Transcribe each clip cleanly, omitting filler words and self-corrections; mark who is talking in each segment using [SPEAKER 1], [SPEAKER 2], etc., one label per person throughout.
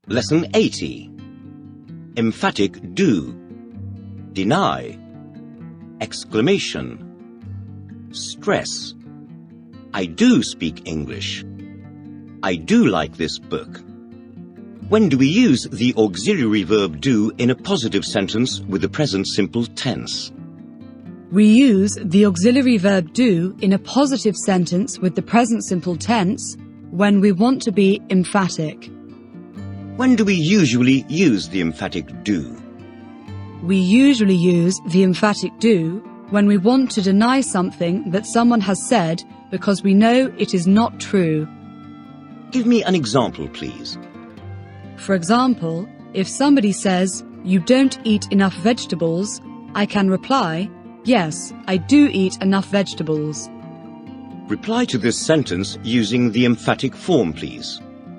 [SPEAKER 1] Lesson 80. Emphatic do. Deny. Exclamation. Stress. I do speak English. I do like this book. When do we use the auxiliary verb do in a positive sentence with the present simple tense?
[SPEAKER 2] We use the auxiliary verb do in a positive sentence with the present simple tense when we want to be emphatic.
[SPEAKER 1] When do we usually use the emphatic do?
[SPEAKER 2] We usually use the emphatic do when we want to deny something that someone has said because we know it is not true.
[SPEAKER 1] Give me an example, please.
[SPEAKER 2] For example, if somebody says, "You don't eat enough vegetables," I can reply, "Yes, I do eat enough vegetables."
[SPEAKER 1] Reply to this sentence using the emphatic form, please.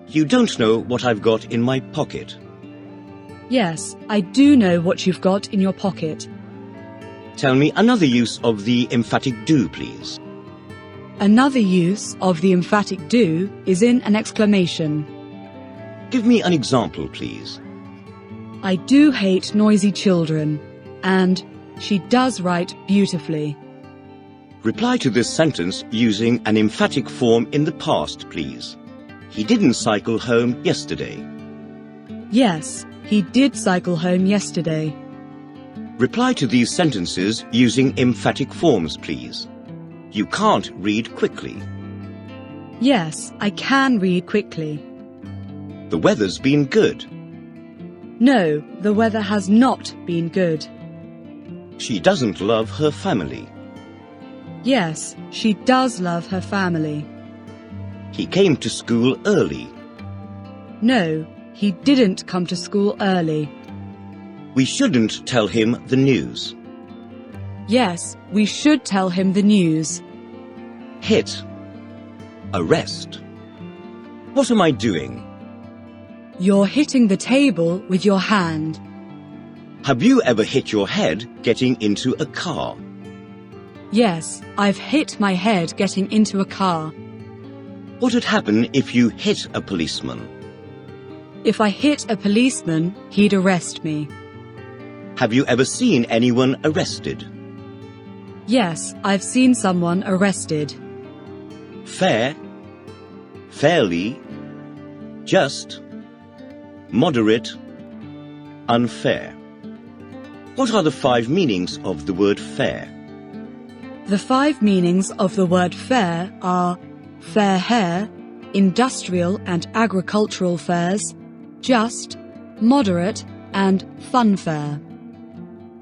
[SPEAKER 1] You don't know what I've got in my pocket.
[SPEAKER 2] Yes, I do know what you've got in your pocket.
[SPEAKER 1] Tell me another use of the emphatic do, please.
[SPEAKER 2] Another use of the emphatic do is in an exclamation.
[SPEAKER 1] Give me an example, please.
[SPEAKER 2] I do hate noisy children, and she does write beautifully.
[SPEAKER 1] Reply to this sentence using an emphatic form in the past, please. He didn't cycle home yesterday.
[SPEAKER 2] Yes, he did cycle home yesterday.
[SPEAKER 1] Reply to these sentences using emphatic forms, please. You can't read quickly.
[SPEAKER 2] Yes, I can read quickly.
[SPEAKER 1] The weather's been good.
[SPEAKER 2] No, the weather has not been good.
[SPEAKER 1] She doesn't love her family.
[SPEAKER 2] Yes, she does love her family.
[SPEAKER 1] He came to school early.
[SPEAKER 2] No, he didn't come to school early.
[SPEAKER 1] We shouldn't tell him the news.
[SPEAKER 2] Yes, we should tell him the news.
[SPEAKER 1] Hit. Arrest. What am I doing?
[SPEAKER 2] You're hitting the table with your hand.
[SPEAKER 1] Have you ever hit your head getting into a car?
[SPEAKER 2] Yes, I've hit my head getting into a car.
[SPEAKER 1] What would happen if you hit a policeman?
[SPEAKER 2] If I hit a policeman, he'd arrest me.
[SPEAKER 1] Have you ever seen anyone arrested?
[SPEAKER 2] Yes, I've seen someone arrested.
[SPEAKER 1] Fair, fairly, just, moderate, unfair. What are the 5 meanings of the word fair?
[SPEAKER 2] The 5 meanings of the word fair are fair hair, industrial and agricultural fairs, just, moderate, and funfair.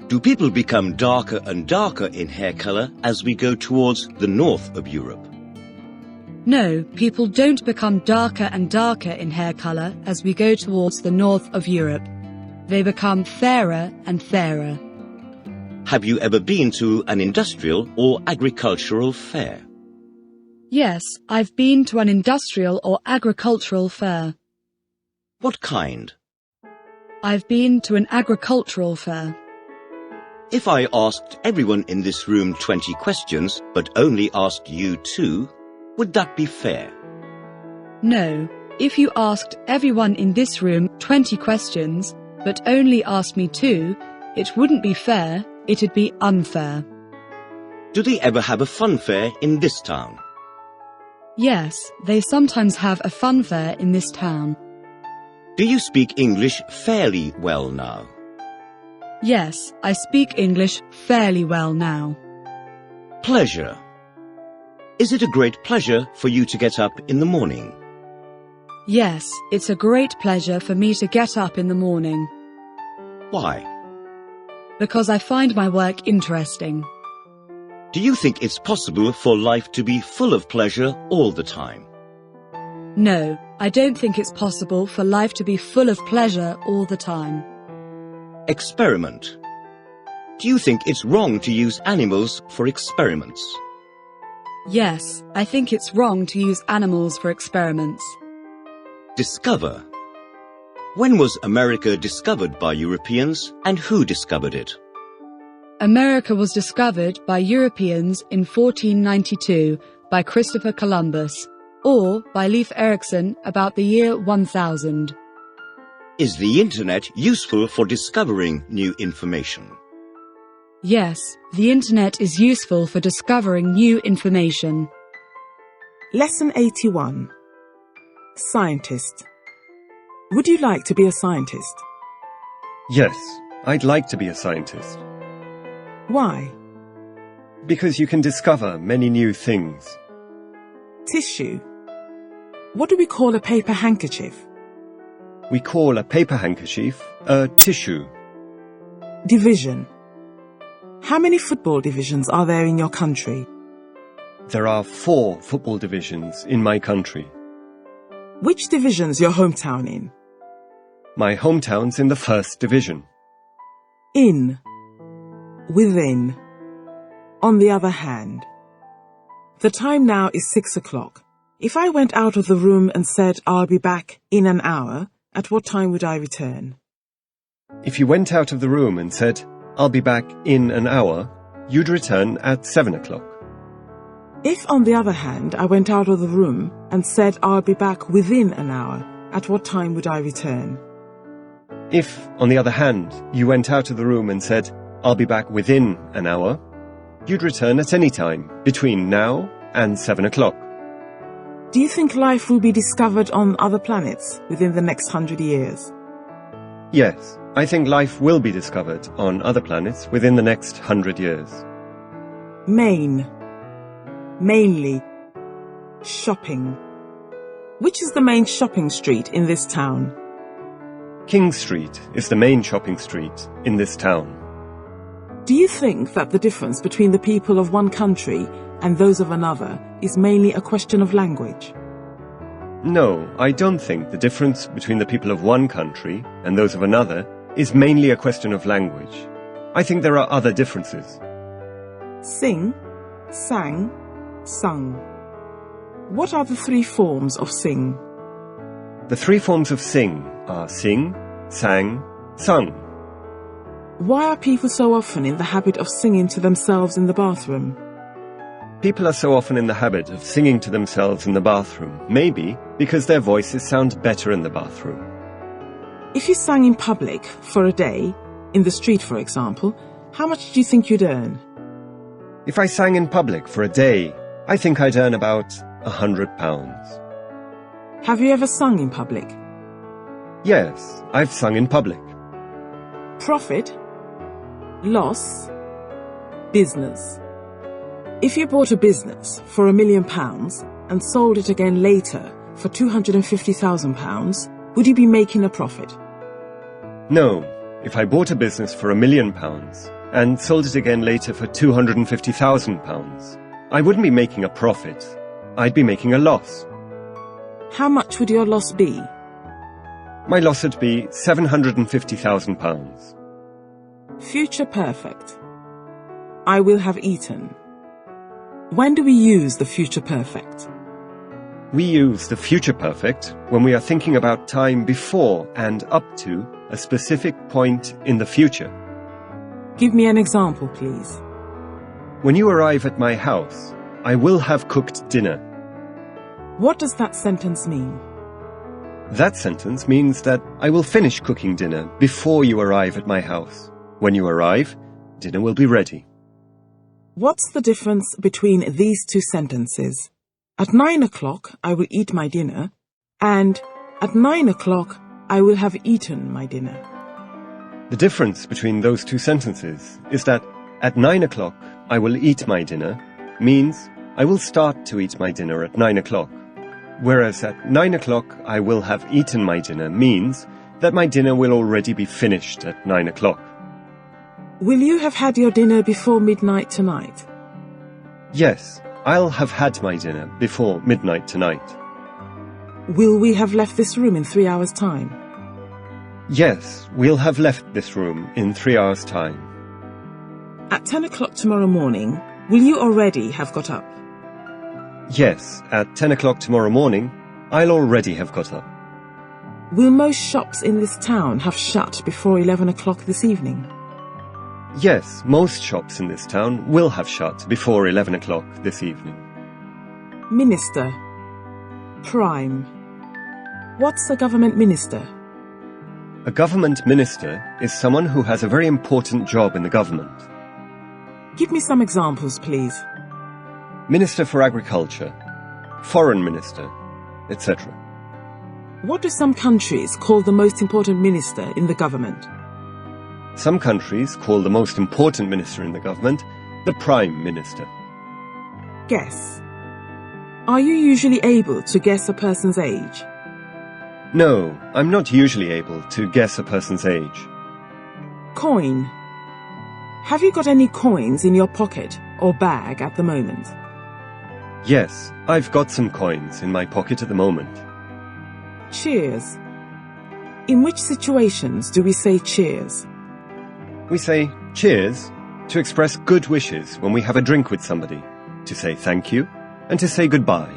[SPEAKER 1] Do people become darker and darker in hair color as we go towards the north of Europe?
[SPEAKER 2] No, people don't become darker and darker in hair color as we go towards the north of Europe. They become fairer and fairer.
[SPEAKER 1] Have you ever been to an industrial or agricultural fair?
[SPEAKER 2] Yes, I've been to an industrial or agricultural fair.
[SPEAKER 1] What kind?
[SPEAKER 2] I've been to an agricultural fair.
[SPEAKER 1] If I asked everyone in this room 20 questions, but only asked you 2, would that be fair?
[SPEAKER 2] No, if you asked everyone in this room 20 questions, but only asked me 2, it wouldn't be fair, it'd be unfair.
[SPEAKER 1] Do they ever have a fun fair in this town?
[SPEAKER 2] Yes, they sometimes have a fun fair in this town.
[SPEAKER 1] Do you speak English fairly well now?
[SPEAKER 2] Yes, I speak English fairly well now.
[SPEAKER 1] Pleasure. Is it a great pleasure for you to get up in the morning?
[SPEAKER 2] Yes, it's a great pleasure for me to get up in the morning.
[SPEAKER 1] Why?
[SPEAKER 2] Because I find my work interesting.
[SPEAKER 1] Do you think it's possible for life to be full of pleasure all the time?
[SPEAKER 2] No, I don't think it's possible for life to be full of pleasure all the time.
[SPEAKER 1] Experiment. Do you think it's wrong to use animals for experiments?
[SPEAKER 2] Yes, I think it's wrong to use animals for experiments.
[SPEAKER 1] Discover. When was America discovered by Europeans and who discovered it?
[SPEAKER 2] America was discovered by Europeans in 1492 by Christopher Columbus, or by Leif Erikson about the year 1000.
[SPEAKER 1] Is the internet useful for discovering new information?
[SPEAKER 2] Yes, the internet is useful for discovering new information.
[SPEAKER 3] Lesson 81. Scientist. Would you like to be a scientist?
[SPEAKER 4] Yes, I'd like to be a scientist.
[SPEAKER 3] Why?
[SPEAKER 4] Because you can discover many new things.
[SPEAKER 3] Tissue. What do we call a paper handkerchief?
[SPEAKER 4] We call a paper handkerchief a tissue.
[SPEAKER 3] Division. How many football divisions are there in your country?
[SPEAKER 4] There are 4 football divisions in my country.
[SPEAKER 3] Which division's your hometown in?
[SPEAKER 4] My hometown's in the 1st division.
[SPEAKER 3] In. Within. On the other hand. The time now is 6 o'clock. If I went out of the room and said I'll be back in an hour, at what time would I return?
[SPEAKER 4] If you went out of the room and said, I'll be back in an hour, you'd return at 7 o'clock.
[SPEAKER 3] If, on the other hand, I went out of the room and said I'll be back within an hour, at what time would I return?
[SPEAKER 4] If, on the other hand, you went out of the room and said, I'll be back within an hour, you'd return at any time between now and 7 o'clock.
[SPEAKER 3] Do you think life will be discovered on other planets within the next 100 years?
[SPEAKER 4] Yes, I think life will be discovered on other planets within the next 100 years.
[SPEAKER 3] Main. Mainly. Shopping. Which is the main shopping street in this town?
[SPEAKER 4] King Street is the main shopping street in this town.
[SPEAKER 3] Do you think that the difference between the people of one country and those of another is mainly a question of language?
[SPEAKER 4] No, I don't think the difference between the people of one country and those of another is mainly a question of language. I think there are other differences.
[SPEAKER 3] Sing, sang, sung. What are the 3 forms of sing?
[SPEAKER 4] The 3 forms of sing are sing, sang, sung.
[SPEAKER 3] Why are people so often in the habit of singing to themselves in the bathroom?
[SPEAKER 4] People are so often in the habit of singing to themselves in the bathroom, maybe because their voices sound better in the bathroom.
[SPEAKER 3] If you sang in public for a day, in the street for example, how much do you think you'd earn?
[SPEAKER 4] If I sang in public for a day, I think I'd earn about £100.
[SPEAKER 3] Have you ever sung in public?
[SPEAKER 4] Yes, I've sung in public.
[SPEAKER 3] Profit, loss, business. If you bought a business for £1 million and sold it again later for £250,000, would you be making a profit?
[SPEAKER 4] No, if I bought a business for £1 million and sold it again later for £250,000, I wouldn't be making a profit. I'd be making a loss.
[SPEAKER 3] How much would your loss be?
[SPEAKER 4] My loss would be £750,000.
[SPEAKER 3] Future perfect. I will have eaten. When do we use the future perfect?
[SPEAKER 4] We use the future perfect when we are thinking about time before and up to a specific point in the future.
[SPEAKER 3] Give me an example, please.
[SPEAKER 4] When you arrive at my house, I will have cooked dinner.
[SPEAKER 3] What does that sentence mean?
[SPEAKER 4] That sentence means that I will finish cooking dinner before you arrive at my house. When you arrive, dinner will be ready.
[SPEAKER 3] What's the difference between these 2 sentences? At 9 o'clock, I will eat my dinner, and at 9 o'clock, I will have eaten my dinner.
[SPEAKER 4] The difference between those 2 sentences is that at 9 o'clock, I will eat my dinner means I will start to eat my dinner at 9 o'clock. Whereas at 9 o'clock, I will have eaten my dinner means that my dinner will already be finished at 9 o'clock.
[SPEAKER 3] Will you have had your dinner before midnight tonight?
[SPEAKER 4] Yes, I'll have had my dinner before midnight tonight.
[SPEAKER 3] Will we have left this room in 3 hours' time?
[SPEAKER 4] Yes, we'll have left this room in 3 hours' time.
[SPEAKER 3] At 10 o'clock tomorrow morning, will you already have got up?
[SPEAKER 4] Yes, at 10 o'clock tomorrow morning, I'll already have got up.
[SPEAKER 3] Will most shops in this town have shut before 11 o'clock this evening?
[SPEAKER 4] Yes, most shops in this town will have shut before 11 o'clock this evening.
[SPEAKER 3] Minister. Prime. What's a government minister?
[SPEAKER 4] A government minister is someone who has a very important job in the government.
[SPEAKER 3] Give me some examples, please.
[SPEAKER 4] Minister for Agriculture, Foreign Minister, etc.
[SPEAKER 3] What do some countries call the most important minister in the government?
[SPEAKER 4] Some countries call the most important minister in the government the Prime Minister.
[SPEAKER 3] Guess. Are you usually able to guess a person's age?
[SPEAKER 4] No, I'm not usually able to guess a person's age.
[SPEAKER 3] Coin. Have you got any coins in your pocket or bag at the moment?
[SPEAKER 4] Yes, I've got some coins in my pocket at the moment.
[SPEAKER 3] Cheers. In which situations do we say cheers?
[SPEAKER 4] We say cheers to express good wishes when we have a drink with somebody, to say thank you, and to say goodbye.